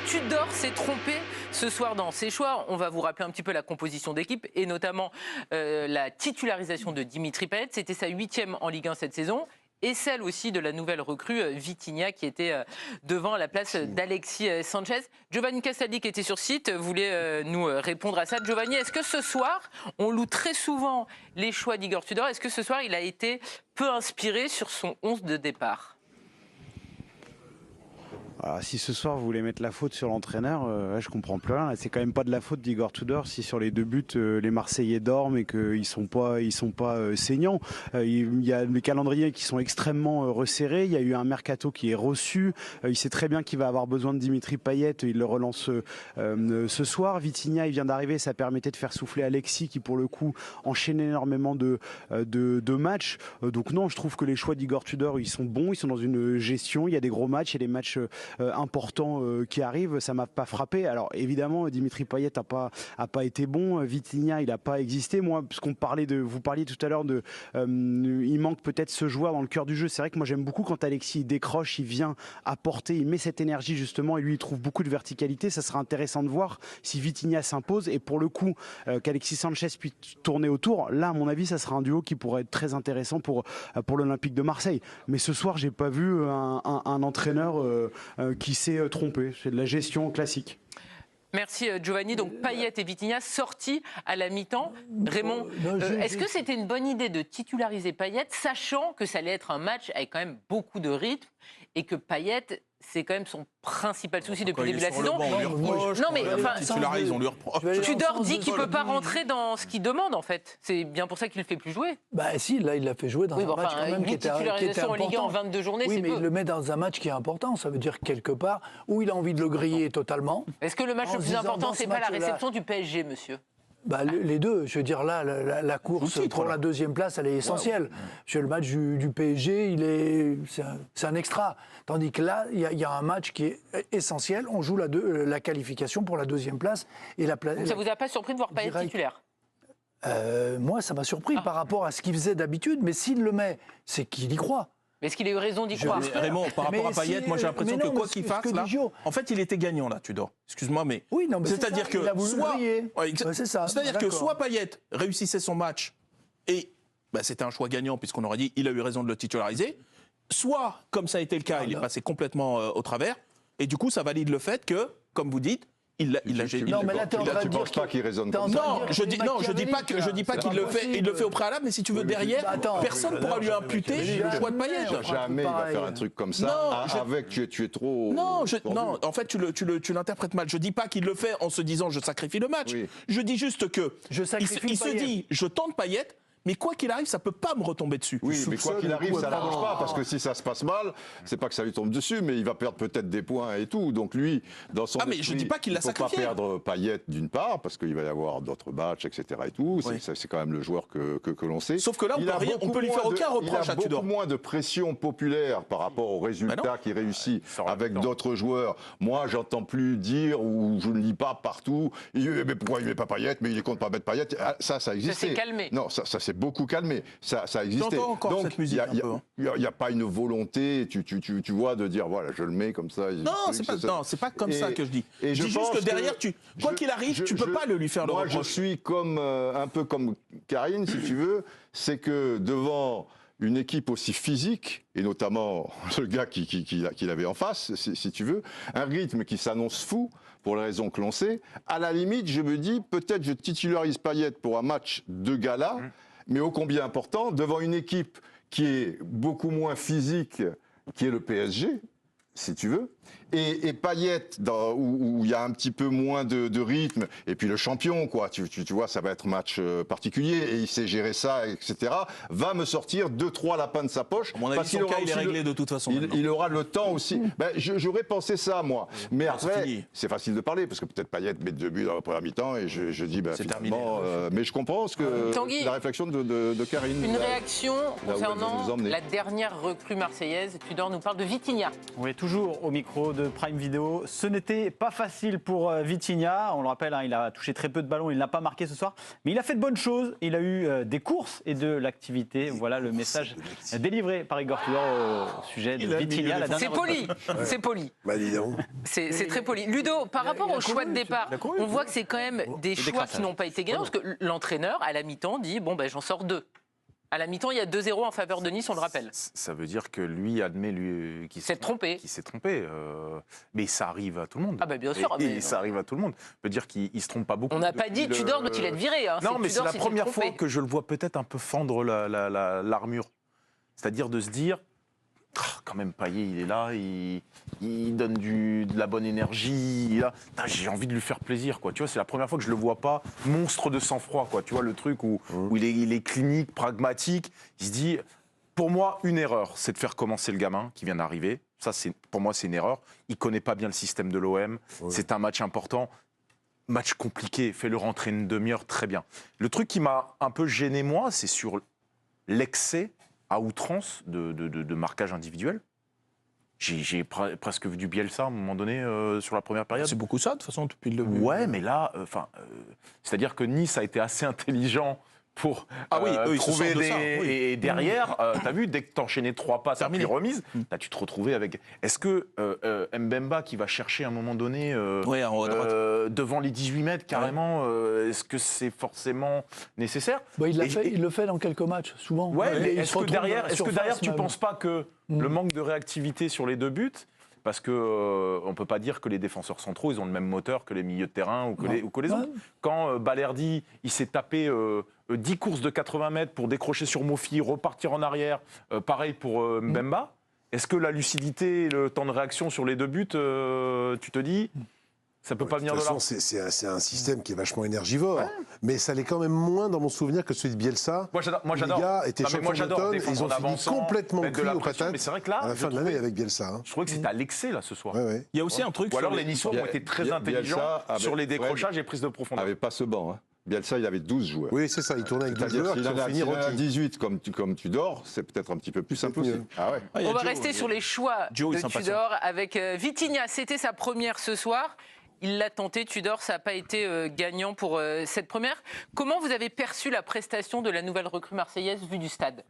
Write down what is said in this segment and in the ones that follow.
Tudor s'est trompé ce soir dans ses choix. On va vous rappeler un petit peu la composition d'équipe et notamment la titularisation de Dimitri Payet. C'était sa 8e en Ligue 1 cette saison. Et celle aussi de la nouvelle recrue Vitinha qui était devant à la place d'Alexis Sanchez. Giovanni Castaldi qui était sur site voulait nous répondre à ça. Giovanni, est-ce que ce soir, on loue très souvent les choix d'Igor Tudor, est-ce que ce soir il a été peu inspiré sur son 11 de départ ? Alors, si ce soir vous voulez mettre la faute sur l'entraîneur, je comprends plus rien. C'est quand même pas de la faute d'Igor Tudor si sur les 2 buts les Marseillais dorment et qu'ils sont pas saignants. Il y a des calendriers qui sont extrêmement resserrés. Il y a eu un mercato qui est reçu. Il sait très bien qu'il va avoir besoin de Dimitri Payet. Il le relance ce soir. Vitinha, il vient d'arriver. Ça permettait de faire souffler Alexis qui pour le coup enchaînait énormément de matchs. Donc non, je trouve que les choix d'Igor Tudor ils sont bons. Ils sont dans une gestion. Il y a des gros matchs. Il y a des matchs important qui arrive, ça m'a pas frappé. Alors évidemment, Dimitri Payet a pas été bon, Vitinha il a pas existé. Moi, parce vous parliez tout à l'heure de, il manque peut-être ce joueur dans le cœur du jeu. C'est vrai que moi j'aime beaucoup quand Alexis décroche, il vient apporter, il met cette énergie justement et lui il trouve beaucoup de verticalité. Ça sera intéressant de voir si Vitinha s'impose et pour le coup qu'Alexis Sanchez puisse tourner autour. Là, à mon avis, ça sera un duo qui pourrait être très intéressant pour l'Olympique de Marseille. Mais ce soir, j'ai pas vu un entraîneur qui s'est trompé. C'est de la gestion classique. Merci Giovanni. Donc Payet et Vitinha sortis à la mi-temps. Raymond, est-ce que c'était une bonne idée de titulariser Payet, sachant que ça allait être un match avec quand même beaucoup de rythme et que Payet, c'est quand même son principal souci depuis le début de la saison. Non mais enfin, on lui reproche. Tudor dit qu'il ne peut pas rentrer dans ce qu'il demande en fait. C'est bien pour ça qu'il ne le fait plus jouer. Bah si, là il l'a fait jouer dans un match quand même qui était important. En Ligue 1 en 22 journées, oui, c'est mais peu. il le met dans un match qui est important. Ça veut dire quelque part où il a envie de le griller totalement. Est-ce que le match le plus important, c'est pas la réception du PSG, monsieur ? Bah, les deux, je veux dire là, la course pour la 2e place, elle est essentielle. Le match du PSG, c'est un extra. Tandis que là, il y a un match qui est essentiel. On joue la qualification pour la 2e place. Donc ça vous a pas surpris de voir Payet titulaire ? Moi, ça m'a surpris par rapport à ce qu'il faisait d'habitude. Mais s'il le met, c'est qu'il y croit. Mais est-ce qu'il a eu raison d'y croire ? Raymond, par rapport à Payet, moi j'ai l'impression que quoi qu'il fasse là, en fait il était gagnant là, Tudor. Excuse-moi, mais, oui, non, mais c'est-à-dire que soit Payet réussissait son match et c'était un choix gagnant puisqu'on aurait dit il a eu raison de le titulariser, soit comme ça a été le cas, il est passé complètement au travers et du coup ça valide le fait que, comme vous dites, il l'a gêné. Non, mais là, tu ne penses pas qu'il raisonne comme ça. Non, je dis pas qu'il le fait. Il le fait au préalable, mais si tu veux derrière, personne ne pourra lui imputer le choix de Payet. Jamais il va faire un truc comme ça. Avec tu es trop. Non, en fait tu l'interprètes mal. Je dis pas qu'il le fait en se disant je sacrifie le match. Je dis juste que il se dit je tente Payet. Mais quoi qu'il arrive, ça peut pas me retomber dessus. Oui, mais quoi qu'il arrive, ça l'arrange pas, parce que si ça se passe mal, c'est pas que ça lui tombe dessus, mais il va perdre peut-être des points et tout. Donc lui, dans son mais je dis pas qu'il l'a sacrifié. Il faut pas perdre Payet d'une part, parce qu'il va y avoir d'autres matchs, etc. et tout. Oui. C'est quand même le joueur que l'on sait. Sauf que là, on peut lui faire aucun reproche à Tudor. Il a beaucoup moins de pression populaire par rapport aux résultats qu'il réussit avec d'autres joueurs. Moi, j'entends plus dire, ou je ne lis pas partout, mais pourquoi il met pas Payet, mais il compte pas mettre Payet. Ça existait. Ça s'est calmé. Non, ça s'est beaucoup calmé. Ça existait. J'entends encore cette musique un peu. Il n'y a pas une volonté, tu vois, de dire voilà, je le mets comme ça. Non, c'est pas comme ça que je dis. Je dis juste que derrière, quoi qu'il arrive, tu peux pas lui faire le reproche. Moi, je suis un peu comme Karine, si tu veux, c'est que devant une équipe aussi physique, et notamment le gars qu'il avait en face, si tu veux, un rythme qui s'annonce fou, pour les raisons que l'on sait, à la limite, je me dis, peut-être je titularise Payet pour un match de gala, mais ô combien important, devant une équipe qui est beaucoup moins physique, qui est le PSG, si tu veux, et Payet, où il y a un petit peu moins de rythme, et puis le champion, quoi, tu vois, ça va être un match particulier, et il sait gérer ça, etc., va me sortir 2-3 lapins de sa poche. À mon avis, son cas, il est réglé de toute façon. Il aura le temps aussi. J'aurais pensé ça, moi. Mais après, c'est facile de parler, parce que peut-être Payet met 2 buts dans la première mi-temps, et je dis, finalement, mais je comprends Tanguy, la réflexion de Karine. Une réaction concernant la dernière recrue marseillaise. Tudor nous parle de Vitinha. Oui, toujours au micro micro de Prime Video. Ce n'était pas facile pour Vitinha. On le rappelle, il a touché très peu de ballons, il n'a pas marqué ce soir. Mais il a fait de bonnes choses. Il a eu des courses et de l'activité. Voilà le message délivré par Igor Tudor au sujet de Vitinha. C'est poli, c'est poli. Bah, dis donc. C'est très poli. Ludo, par rapport au choix de départ, on voit que c'est quand même des choix qui n'ont pas été gagnants. Parce que l'entraîneur, à la mi-temps, dit bon, j'en sors 2. À la mi-temps, il y a 2-0 en faveur de Nice, on le rappelle. Ça veut dire que lui admet qu'il s'est trompé. Qu'il s'est trompé. Mais ça arrive à tout le monde. Ah bien sûr. Et ça arrive à tout le monde. On peut dire qu'il ne se trompe pas beaucoup. On n'a pas dit Tudor doit-il être viré. Hein. Non, mais c'est la première fois que je le vois peut-être un peu fendre l'armure. C'est-à-dire de se dire, quand même, Payet, il est là, il donne de la bonne énergie. J'ai envie de lui faire plaisir, quoi. Tu vois, c'est la première fois que je le vois pas monstre de sang-froid, quoi. Tu vois, le truc où il est clinique, pragmatique. Il se dit, pour moi, une erreur, c'est de faire commencer le gamin qui vient d'arriver. Ça, pour moi, c'est une erreur. Il connaît pas bien le système de l'OM. C'est un match important. Match compliqué, fais-le rentrer une demi-heure, très bien. Le truc qui m'a un peu gêné, moi, c'est sur l'excès à outrance de marquage individuel. J'ai presque vu du Bielsa à un moment donné sur la première période. C'est beaucoup ça, de toute façon, depuis le début. Ouais, mais là, c'est-à-dire que Nice a été assez intelligent pour trouver et derrière, t'as vu, dès que t'enchaînais 3 passes après remise, là, tu te retrouvais avec... Est-ce que Mbemba, qui va chercher à un moment donné devant les 18 mètres, carrément, est-ce que c'est forcément nécessaire? Il le fait dans quelques matchs, souvent. Ouais, mais est-ce que derrière, tu ne penses pas que le manque de réactivité sur les 2 buts, parce qu'on ne peut pas dire que les défenseurs centraux, ils ont le même moteur que les milieux de terrain ou que les autres. Quand Balerdi, il s'est tapé 10 courses de 80 mètres pour décrocher sur Mofi, repartir en arrière, pareil pour Mbemba, est-ce que la lucidité et le temps de réaction sur les 2 buts, tu te dis, ça peut pas venir de là? C'est un système qui est vachement énergivore, mais ça l'est quand même moins dans mon souvenir que celui de Bielsa. Moi j'adore. Les gars étaient champions d'automne, ils ont fini complètement cuits aux patates mais c'est vrai que là, à la fin de l'année avec Bielsa. Je trouvais que c'était à l'excès là ce soir. Il y a aussi un truc. Ou alors les Niçois ont été très intelligents sur les décrochages et prises de profondeur. Il n'avait pas ce banc. Hein. Bielsa, il avait 12 joueurs. Oui, c'est ça, il tournait avec 12 joueurs qui ont fini à 18 comme tu dors, c'est peut-être un petit peu plus simple aussi. On va rester sur les choix de Tudor avec Vitinha. C'était sa première ce soir. Il l'a tenté, Tudor, ça n'a pas été gagnant pour cette première. Comment vous avez perçu la prestation de la nouvelle recrue marseillaise vue du stade ?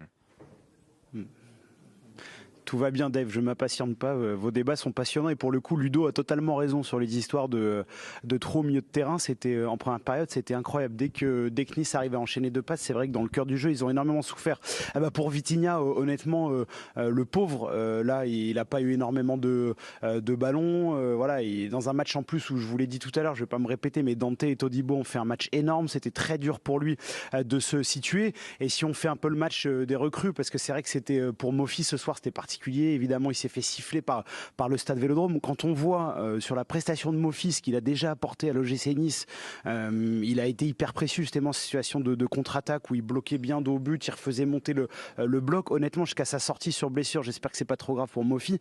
Tout va bien, Dave, je ne m'impatiente pas. Vos débats sont passionnants et pour le coup, Ludo a totalement raison sur les histoires de trop au milieu de terrain. C'était en première période, c'était incroyable. Dès que Nice arrivait à enchaîner 2 passes, c'est vrai que dans le cœur du jeu, ils ont énormément souffert. Pour Vitinha, honnêtement, le pauvre, là, il n'a pas eu énormément de ballons. Voilà, et dans un match en plus où je vous l'ai dit tout à l'heure, je ne vais pas me répéter, mais Dante et Todibo ont fait un match énorme. C'était très dur pour lui de se situer. Et si on fait un peu le match des recrues, parce que c'est vrai que c'était pour Mofi ce soir, c'était particulier. Évidemment, il s'est fait siffler par le Stade Vélodrome. Quand on voit sur la prestation de Mofi ce qu'il a déjà apporté à l'OGC Nice, il a été hyper précieux justement en situation de contre-attaque où il bloquait bien dos au but, il refaisait monter le bloc. Honnêtement, jusqu'à sa sortie sur blessure, j'espère que c'est pas trop grave pour Mofi.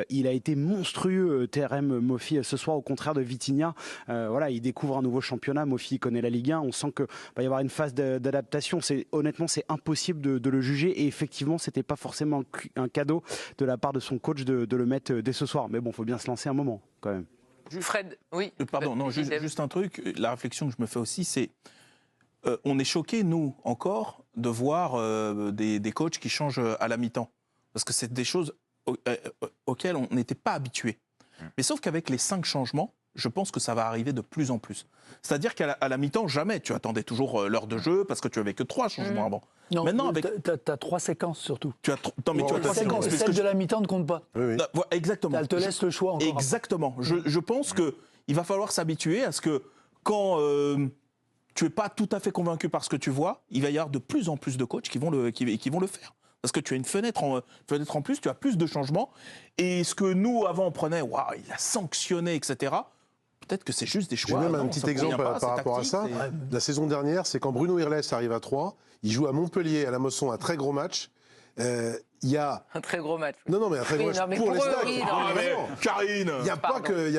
Il a été monstrueux, TRM Mofi ce soir, au contraire de Vitinha. Voilà, il découvre un nouveau championnat. Mofi connaît la Ligue 1. On sent que va y avoir une phase d'adaptation. Honnêtement, c'est impossible de le juger. Et effectivement, c'était pas forcément un cadeau de la part de son coach de le mettre dès ce soir. Mais bon, il faut bien se lancer un moment quand même. Fred, oui. Pardon, non, juste un truc. La réflexion que je me fais aussi, c'est on est choqués, nous, encore, de voir des coachs qui changent à la mi-temps. Parce que c'est des choses auxquelles on n'était pas habitués. Mais sauf qu'avec les 5 changements, je pense que ça va arriver de plus en plus. C'est-à-dire qu'à la mi-temps, jamais. Tu attendais toujours l'heure de jeu parce que tu avais que 3 changements avant. Non, maintenant, t'as 3 séquences surtout. Tu as 3 séquences. Celle de la mi-temps ne compte pas. Oui. Exactement. Elle te laisse le choix encore. Exactement. Je pense qu'il va falloir s'habituer à ce que quand tu n'es pas tout à fait convaincu par ce que tu vois, il va y avoir de plus en plus de coachs qui vont le faire. Parce que tu as une fenêtre en plus, tu as plus de changements. Et ce que nous, avant, on prenait, waouh, il a sanctionné, etc. Peut-être que c'est juste des choix. J'ai même un petit exemple par rapport à ça. La saison dernière, c'est quand Bruno Irles arrive à 3, il joue à Montpellier, à la Mosson, un très gros match. il y a... Un très gros match. Non, mais un très gros Oui, match non, mais pour les eux, Stacks. oui, non, Ah, mais Karine. Il n'y a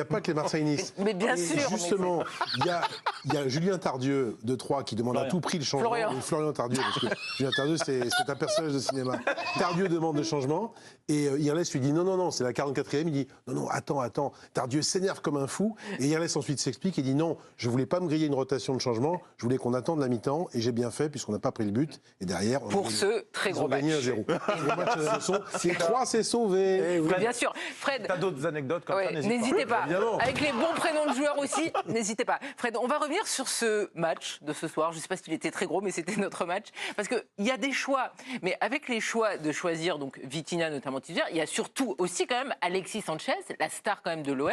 pas que les Marseille-Nice. Mais bien Et sûr. justement, il y a Julien Tardieu de Troyes qui demande à tout prix le changement. Florian Tardieu, parce que Julien Tardieu, c'est un personnage de cinéma. Tardieu demande le changement et Irles lui dit non, c'est la 44e. Il dit non, attends. Tardieu s'énerve comme un fou et Irles ensuite s'explique et dit non, je voulais pas me griller une rotation de changement, je voulais qu'on attende la mi-temps et j'ai bien fait puisqu'on n'a pas pris le but. Et derrière, Pour ce très gros match. Gagné 1-0. Le match à la leçon, les 3 s'est sauvé. Oui, bien sûr. Fred, T'as d'autres anecdotes comme ça, n'hésitez pas. Évidemment. Avec les bons prénoms de joueurs aussi, n'hésitez pas. Fred, on va revenir sur ce match de ce soir. Je ne sais pas s'il était très gros, mais c'était notre match. Parce qu'il y a des choix. Mais avec les choix de choisir donc Vitinha notamment titulaire, il y a surtout aussi quand même Alexis Sanchez, la star quand même de l'OM,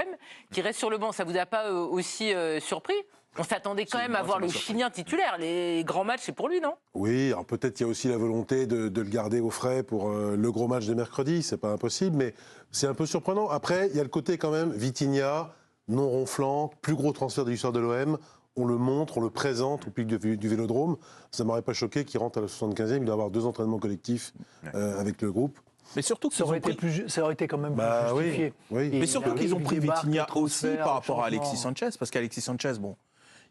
qui reste sur le banc. Ça vous a pas aussi surpris ? On s'attendait quand même à voir le Chilien titulaire. Les grands matchs, c'est pour lui, non ? Oui, alors peut-être il y a aussi la volonté de le garder au frais pour le gros match de mercredi, c'est pas impossible, mais c'est un peu surprenant. Après, il y a le côté quand même Vitinha, non ronflant, plus gros transfert de l'histoire de l'OM, on le montre, on le présente au public du Vélodrome. Ça m'aurait pas choqué qu'il rentre à la 75e, il doit avoir 2 entraînements collectifs avec le groupe. Mais surtout Ça aurait été quand même plus justifié. Oui. Mais surtout qu'ils ont pris Vitinha aussi par rapport à Alexis changement. Sanchez, parce qu'Alexis Sanchez,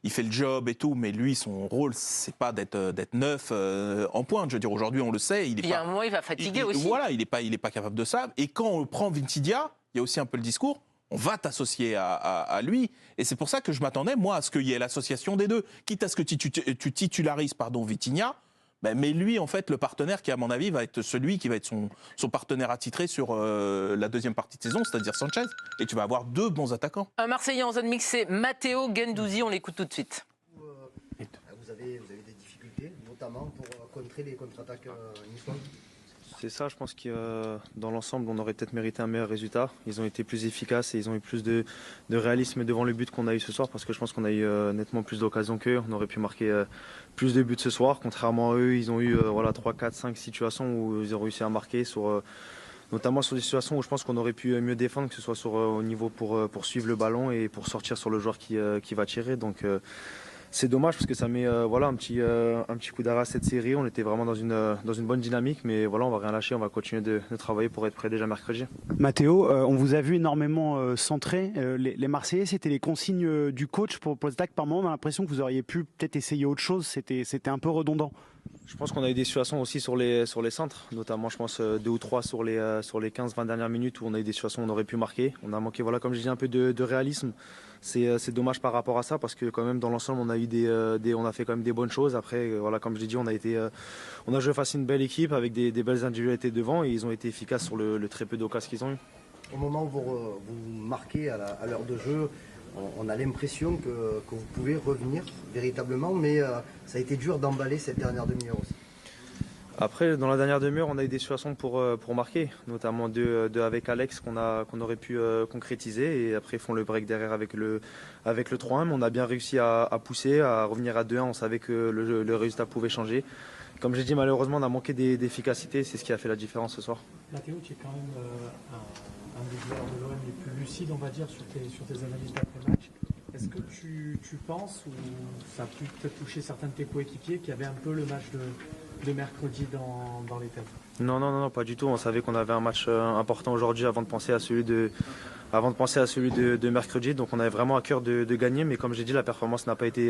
il fait le job et tout, mais lui, son rôle, c'est pas d'être neuf en pointe. Je veux dire, aujourd'hui, on le sait, il est Il y a un moment, il va fatiguer aussi. Voilà, il est pas capable de ça. Et quand on prend Vitinha, il y a aussi un peu le discours. On va t'associer à lui. Et c'est pour ça que je m'attendais, moi, à ce qu'il y ait l'association des deux. Quitte à ce que tu titularises Vitinha, mais lui, en fait, le partenaire qui, à mon avis, va être celui qui va être son partenaire attitré sur la deuxième partie de saison, c'est-à-dire Sanchez. Et tu vas avoir 2 bons attaquants. Un Marseillais en zone mixte, c'est Matteo Guendouzi. On l'écoute tout de suite. Vous avez des difficultés, notamment pour contrer les contre-attaques niçoises. C'est ça, je pense que dans l'ensemble, on aurait peut-être mérité un meilleur résultat. Ils ont été plus efficaces et ils ont eu plus de réalisme devant le but qu'on a eu ce soir, parce que je pense qu'on a eu nettement plus d'occasions qu'eux. On aurait pu marquer plus de buts ce soir. Contrairement à eux, ils ont eu 3, 4, 5 situations où ils ont réussi à marquer, notamment sur des situations où je pense qu'on aurait pu mieux défendre, que ce soit au niveau pour suivre le ballon et pour sortir sur le joueur qui va tirer. Donc c'est dommage parce que ça met un petit coup d'arrêt à cette série. On était vraiment dans une bonne dynamique, mais voilà, on va rien lâcher, on va continuer de travailler pour être prêt déjà mercredi. Mathéo, on vous a vu énormément centré. Les Marseillais, c'était les consignes du coach pour le stack. Par moment, on a l'impression que vous auriez pu peut-être essayer autre chose. C'était un peu redondant. Je pense qu'on a eu des situations aussi sur les centres, notamment je pense 2 ou 3 sur les 15-20 dernières minutes où on a eu des situations où on aurait pu marquer. On a manqué, comme je dis, un peu de réalisme. C'est dommage par rapport à ça parce que quand même dans l'ensemble on a eu on a fait quand même des bonnes choses. Après comme je l'ai dit, on a joué face à une belle équipe avec des belles individualités devant et ils ont été efficaces sur le très peu d'occasions qu'ils ont eu. Au moment où vous marquez à l'heure de jeu, on a l'impression que vous pouvez revenir véritablement, mais ça a été dur d'emballer cette dernière demi-heure aussi. Après, dans la dernière demi-heure, on a eu des situations pour marquer, notamment deux avec Alex qu'on aurait pu concrétiser. Et après, ils font le break derrière avec le 3-1. Mais on a bien réussi à pousser, à revenir à 2-1. On savait que le résultat pouvait changer. Comme j'ai dit, malheureusement, on a manqué d'efficacité. C'est ce qui a fait la différence ce soir. Mathéo, tu es quand même un des joueurs de l'OM les plus lucides, on va dire, sur tes analyses d'après-match. Est-ce que tu penses, ou ça a pu peut-être toucher certains de tes coéquipiers, qu'il y avait un peu le match de mercredi dans les têtes? Non, pas du tout. On savait qu'on avait un match important aujourd'hui avant de penser à celui de mercredi. Donc on avait vraiment à cœur de gagner. Mais comme j'ai dit, la performance n'a pas été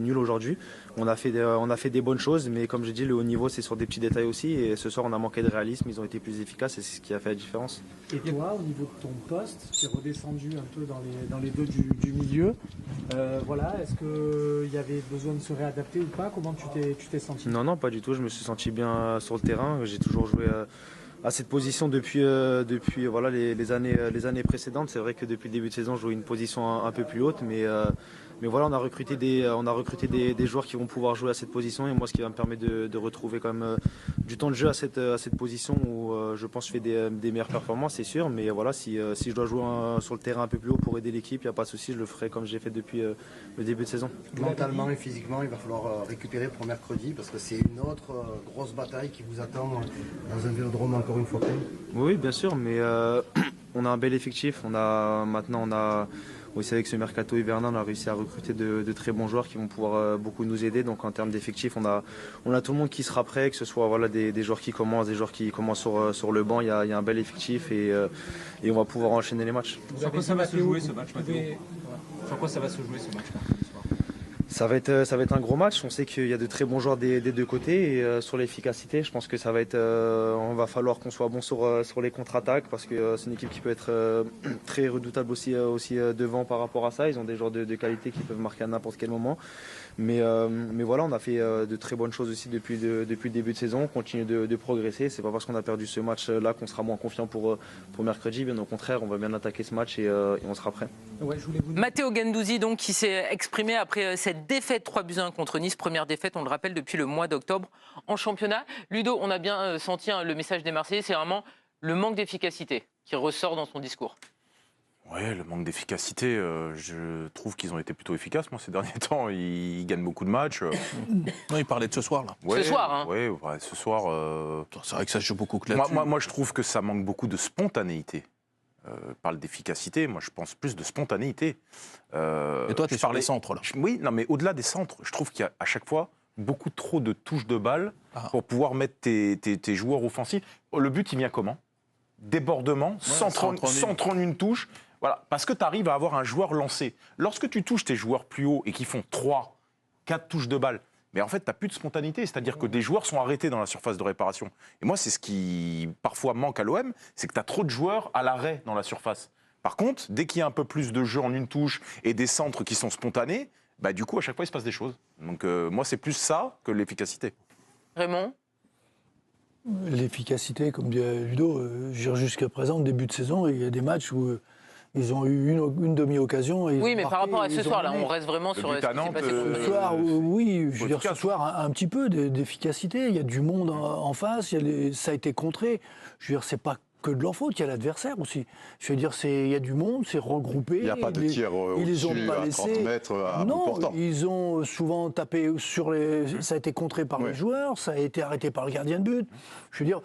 nulle aujourd'hui. On a fait des bonnes choses. Mais comme j'ai dit, le haut niveau, c'est sur des petits détails aussi. Et ce soir, on a manqué de réalisme. Ils ont été plus efficaces et c'est ce qui a fait la différence. Et toi, au niveau de ton poste, qui est redescendu un peu dans les deux du milieu, est-ce qu'il y avait besoin de se réadapter ou pas? Comment tu t'es senti? Non, pas du tout. Je me suis senti bien sur le terrain. J'ai toujours joué à cette position depuis les années précédentes. C'est vrai que depuis le début de saison, je joue une position un peu plus haute, mais voilà, on a recruté des joueurs qui vont pouvoir jouer à cette position et moi, ce qui va me permettre de retrouver quand même du temps de jeu à cette position où je pense que je fais des meilleures performances, c'est sûr. Mais voilà, si je dois jouer sur le terrain un peu plus haut pour aider l'équipe, il n'y a pas de souci, je le ferai comme j'ai fait depuis le début de saison. Mentalement et physiquement, il va falloir récupérer pour mercredi parce que c'est une autre grosse bataille qui vous attend dans un Vélodrome encore une fois plein. Oui, bien sûr, mais on a un bel effectif. On a aussi avec ce mercato hivernal, on a réussi à recruter de très bons joueurs qui vont pouvoir beaucoup nous aider. Donc en termes d'effectifs, on a tout le monde qui sera prêt, que ce soit des joueurs qui commencent, des joueurs qui commencent sur le banc. Il y a un bel effectif et on va pouvoir enchaîner les matchs. Sur quoi ça va se jouer ce match, Mathéo ? Sur quoi ça va se jouer ce match ? Ça va être un gros match. On sait qu'il y a de très bons joueurs des deux côtés. Et sur l'efficacité, je pense que ça va être. On va falloir qu'on soit bon sur les contre-attaques parce que c'est une équipe qui peut être très redoutable aussi devant par rapport à ça. Ils ont des joueurs de qualité qui peuvent marquer à n'importe quel moment. Mais voilà, on a fait de très bonnes choses aussi depuis le début de saison. On continue de progresser. C'est pas parce qu'on a perdu ce match-là qu'on sera moins confiant pour mercredi. Bien au contraire, on va bien attaquer ce match et on sera prêt. Ouais, Matteo Guendouzi, donc, qui s'est exprimé après cette défaite 3-1 contre Nice. Première défaite, on le rappelle, depuis le mois d'octobre en championnat. Ludo, on a bien senti le message des Marseillais. C'est vraiment le manque d'efficacité qui ressort dans son discours. Oui, le manque d'efficacité, je trouve qu'ils ont été plutôt efficaces, moi, ces derniers temps. Ils gagnent beaucoup de matchs. Non, il parlait de ce soir, là. Ouais, ce soir, hein. Oui, ce soir. C'est vrai que ça joue beaucoup que là-dessus. Moi, je trouve que ça manque beaucoup de spontanéité. Parle d'efficacité, moi, je pense plus de spontanéité. Et toi, tu es sur les centres, là. Oui, non, mais au-delà des centres, je trouve qu'il y a à chaque fois beaucoup trop de touches de balle pour pouvoir mettre tes joueurs offensifs. Le but, il vient comment ? Débordement, centre en une touche. Voilà, parce que tu arrives à avoir un joueur lancé. Lorsque tu touches tes joueurs plus haut et qu'ils font 3, 4 touches de balle, mais en fait, tu n'as plus de spontanéité. C'est-à-dire que des joueurs sont arrêtés dans la surface de réparation. Et moi, c'est ce qui parfois manque à l'OM, c'est que tu as trop de joueurs à l'arrêt dans la surface. Par contre, dès qu'il y a un peu plus de jeu en une touche et des centres qui sont spontanés, bah, du coup, à chaque fois, il se passe des choses. Donc moi, c'est plus ça que l'efficacité. Raymond ? L'efficacité, comme dit Ludo, jusqu'à présent, début de saison, il y a des matchs où ils ont eu une demi-occasion. Oui, mais par rapport à ce soir-là, on reste vraiment sur ce qui s'est passé. Ce soir, oui, je veux dire, ce soir, un petit peu d'efficacité. Il y a du monde en face, ça a été contré. Je veux dire, c'est pas que de leur faute, il y a l'adversaire aussi. Je veux dire, il y a du monde, c'est regroupé. Il n'y a pas de tir au-dessus à 30 mètres à bout portant. Ils ont souvent tapé sur les... Ça a été contré par les joueurs, ça a été arrêté par le gardien de but. Je veux dire,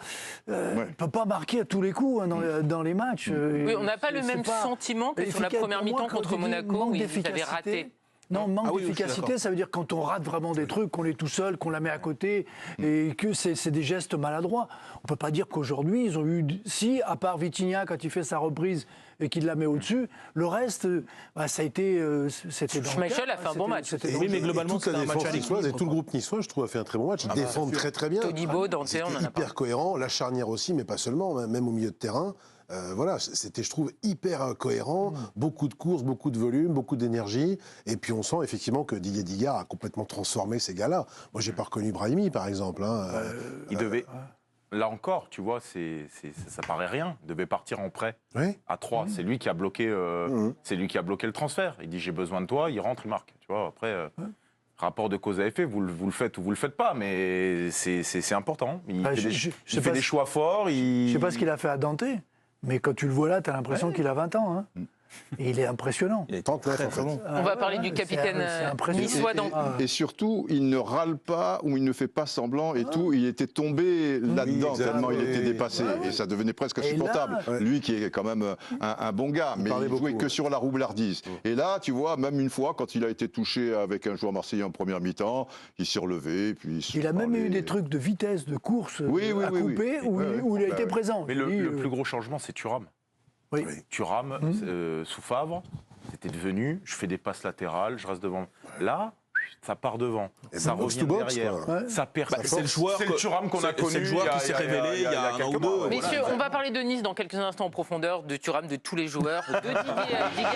on ne peut pas marquer à tous les coups dans les matchs. Oui, on n'a pas le même sentiment que sur la première mi-temps contre Monaco, où ils avaient raté. Non, manque d'efficacité, ça veut dire quand on rate vraiment des trucs, qu'on est tout seul, qu'on la met à côté, et que c'est des gestes maladroits. On ne peut pas dire qu'aujourd'hui, ils ont eu... Si, à part Vitinha, quand il fait sa reprise et qu'il la met au-dessus, le reste, ça a été... C'était dans Schmeichel a fait un bon match. Oui, mais globalement, toute la défense niçoise et tout le groupe niçois, je trouve, a fait un très bon match. Ils défendent très très bien. Todibo, Dante, on en a hyper cohérent, la charnière aussi, mais pas seulement, même au milieu de terrain. Voilà, c'était, je trouve, hyper cohérent, beaucoup de courses, beaucoup de volume, beaucoup d'énergie, et puis on sent effectivement que Didier Digard a complètement transformé ces gars-là. Moi, j'ai pas reconnu Brahimi, par exemple. Il devait... Là encore, tu vois, ça paraît rien. Il devait partir en prêt à 3. C'est lui qui a bloqué, c'est lui qui a bloqué le transfert. Il dit j'ai besoin de toi, il rentre, il marque. Tu vois, après, rapport de cause à effet, vous le faites ou vous le faites pas, mais c'est important. Il fait des choix forts. Je sais pas ce qu'il a fait à Dante. Mais quand tu le vois là, tu as l'impression qu'il a 20 ans. Hein. Et il est impressionnant. Il est très long. On va parler du capitaine niçois. Et surtout, il ne râle pas ou il ne fait pas semblant et tout. Il était tombé là-dedans tellement il était dépassé. Et ça devenait presque insupportable. Lui qui est quand même un bon gars, mais il jouait que sur la roublardise. Et là, tu vois, même une fois, quand il a été touché avec un joueur marseillais en première mi-temps, il s'est relevé. Puis il a même eu des trucs de vitesse, de course à couper où il a été présent. Mais le plus gros changement, c'est Thuram. Oui. Thuram, sous Favre, c'était devenu, je fais des passes latérales, je reste devant. Là, ça part devant, ça revient derrière, ça perd. C'est le joueur, c'est le Thuram qu'on a connu. C'est le joueur qui s'est révélé il y a un an ou deux. Messieurs, on va parler de Nice dans quelques instants en profondeur, de Thuram, de tous les joueurs, de Didier Digard.